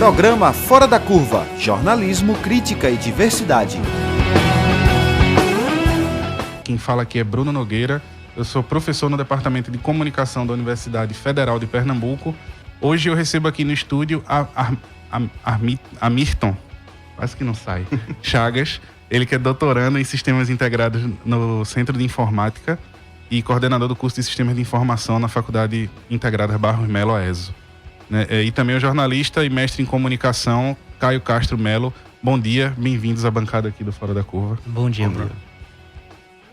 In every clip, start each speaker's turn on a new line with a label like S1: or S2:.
S1: Programa Fora da Curva, jornalismo, crítica e diversidade.
S2: Quem fala aqui é Bruno Nogueira, eu sou professor no Departamento de Comunicação da Universidade Federal de Pernambuco. Hoje eu recebo aqui no estúdio Amirton, quase que não sai, Chagas, ele que é doutorando em Sistemas Integrados no Centro de Informática e coordenador do curso de Sistemas de Informação na Faculdade Integrada Barros Melo, ESO. E também o jornalista e mestre em comunicação, Caio Castro Melo. Bom dia, bem-vindos à bancada aqui do Fora da Curva.
S3: Bom dia, Bruno.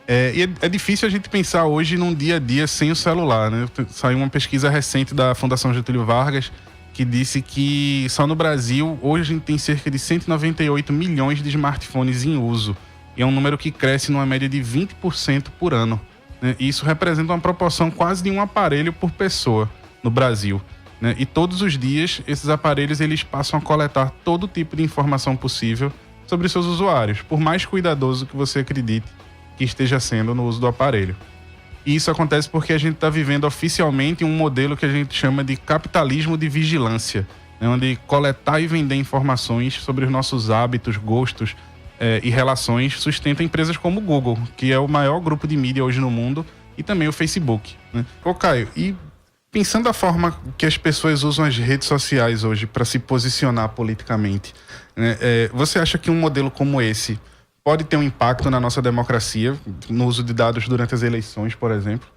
S2: É difícil a gente pensar hoje num dia a dia sem o celular, né? Saiu uma pesquisa recente da Fundação Getúlio Vargas que disse que só no Brasil hoje a gente tem cerca de 198 milhões de smartphones em uso. E é um número que cresce numa média de 20% por ano, né? E isso representa uma proporção quase de um aparelho por pessoa no Brasil, né? E todos os dias esses aparelhos eles passam a coletar todo tipo de informação possível sobre seus usuários, por mais cuidadoso que você acredite que esteja sendo no uso do aparelho. E isso acontece porque a gente está vivendo oficialmente um modelo que a gente chama de capitalismo de vigilância, né? Onde coletar e vender informações sobre os nossos hábitos, gostos e relações sustenta empresas como o Google, que é o maior grupo de mídia hoje no mundo, e também o Facebook, né? Ô Caio, e pensando a forma que as pessoas usam as redes sociais hoje para se posicionar politicamente, né? Você acha que um modelo como esse pode ter um impacto na nossa democracia, no uso de dados durante as eleições, por exemplo?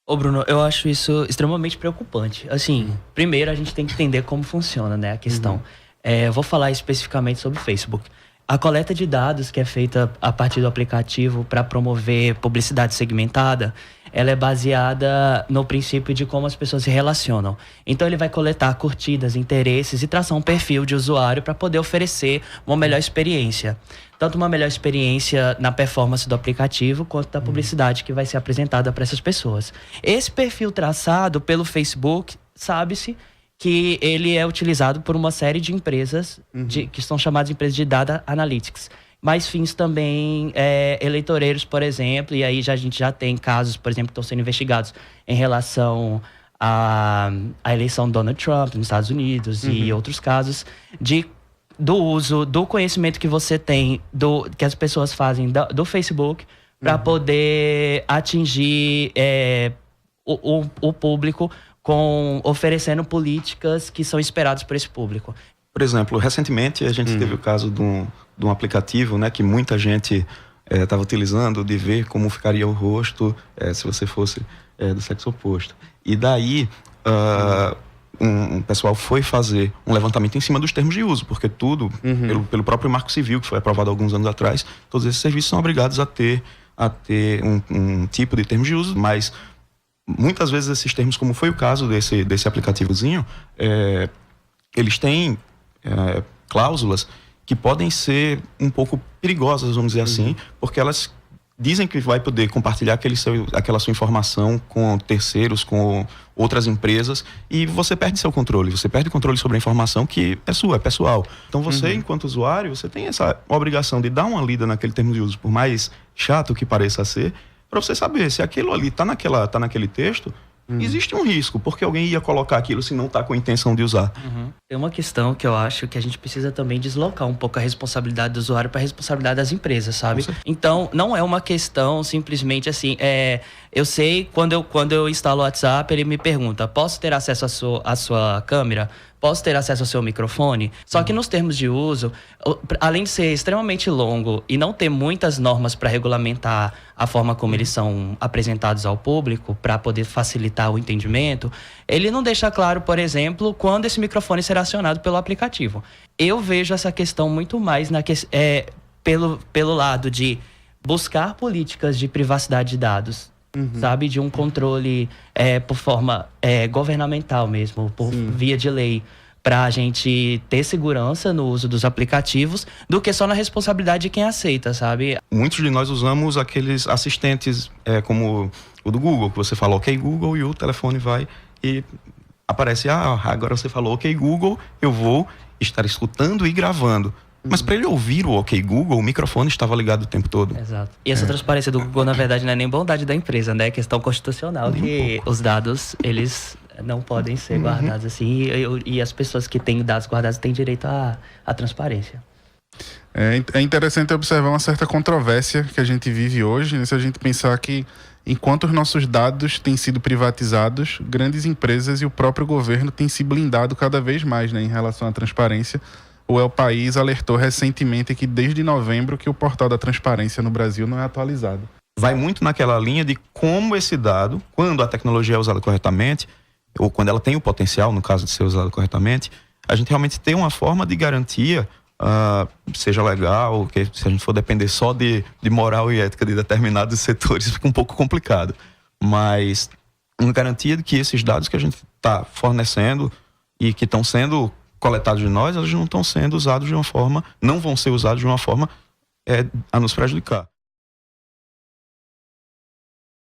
S3: Ô Bruno, eu acho isso extremamente preocupante. Assim, primeiro a gente tem que entender como funciona, né, a questão. Eu vou falar especificamente sobre o Facebook. A coleta de dados que é feita a partir do aplicativo para promover publicidade segmentada, ela é baseada no princípio de como as pessoas se relacionam. Então ele vai coletar curtidas, interesses e traçar um perfil de usuário para poder oferecer uma melhor experiência. Tanto uma melhor experiência na performance do aplicativo, quanto da publicidade que vai ser apresentada para essas pessoas. Esse perfil traçado pelo Facebook, sabe-se que ele é utilizado por uma série de empresas que são chamadas de empresas de Data Analytics. Mas fins também eleitoreiros, por exemplo, e aí a gente já tem casos, por exemplo, que estão sendo investigados em relação à eleição do Donald Trump nos Estados Unidos e outros casos do uso, do conhecimento que você tem, que as pessoas fazem do Facebook para poder atingir o público oferecendo políticas que são esperadas por esse público.
S4: Por exemplo, recentemente a gente teve o caso de um aplicativo, né, que muita gente estava utilizando, de ver como ficaria o rosto se você fosse do sexo oposto. E daí um pessoal foi fazer um levantamento em cima dos termos de uso, porque tudo, pelo próprio Marco Civil, que foi aprovado há alguns anos atrás, todos esses serviços são obrigados a ter um tipo de termos de uso, mas muitas vezes esses termos, como foi o caso desse aplicativozinho, eles têm cláusulas que podem ser um pouco perigosas, vamos dizer assim, porque elas dizem que vai poder compartilhar aquela sua informação com terceiros, com outras empresas, e você perde seu controle. Você perde o controle sobre a informação que é sua, é pessoal. Então você, enquanto usuário, você tem essa obrigação de dar uma lida naquele termo de uso, por mais chato que pareça ser, para você saber se aquilo ali tá naquele texto. Existe um risco, porque alguém ia colocar aquilo se não está com a intenção de usar.
S3: Tem uma questão que eu acho que a gente precisa também deslocar um pouco a responsabilidade do usuário para a responsabilidade das empresas, sabe? Então, não é uma questão simplesmente assim, eu sei, quando eu instalo o WhatsApp, ele me pergunta, posso ter acesso à sua câmera? Posso ter acesso ao seu microfone? Só que nos termos de uso, além de ser extremamente longo e não ter muitas normas para regulamentar a forma como eles são apresentados ao público, para poder facilitar o entendimento, ele não deixa claro, por exemplo, quando esse microfone será acionado pelo aplicativo. Eu vejo essa questão muito mais pelo lado de buscar políticas de privacidade de dados, sabe? De um controle por forma governamental mesmo, por via de lei, para a gente ter segurança no uso dos aplicativos, do que só na responsabilidade de quem aceita, sabe?
S4: Muitos de nós usamos aqueles assistentes como o do Google, que você fala OK Google e o telefone vai e aparece, agora você falou OK Google, eu vou estar escutando e gravando. Mas para ele ouvir o OK Google, o microfone estava ligado o tempo todo.
S3: Exato. E essa transparência do Google, na verdade, não é nem bondade da empresa, né? É questão constitucional que os dados, eles Não podem ser guardados assim. E as pessoas que têm dados guardados têm direito à transparência.
S2: É interessante observar uma certa controvérsia que a gente vive hoje, né? Se a gente pensar que, enquanto os nossos dados têm sido privatizados, grandes empresas e o próprio governo têm se blindado cada vez mais, né, em relação à transparência. O El País alertou recentemente que desde novembro que o portal da transparência no Brasil não é atualizado.
S4: Vai muito naquela linha de como esse dado, quando a tecnologia é usada corretamente, ou quando ela tem o potencial, no caso de ser usada corretamente, a gente realmente tem uma forma de garantia, seja legal, que se a gente for depender só de moral e ética de determinados setores, fica um pouco complicado. Mas uma garantia de que esses dados que a gente está fornecendo e que estão sendo coletados de nós, eles não estão sendo usados de uma forma, não vão ser usados de uma forma a nos prejudicar.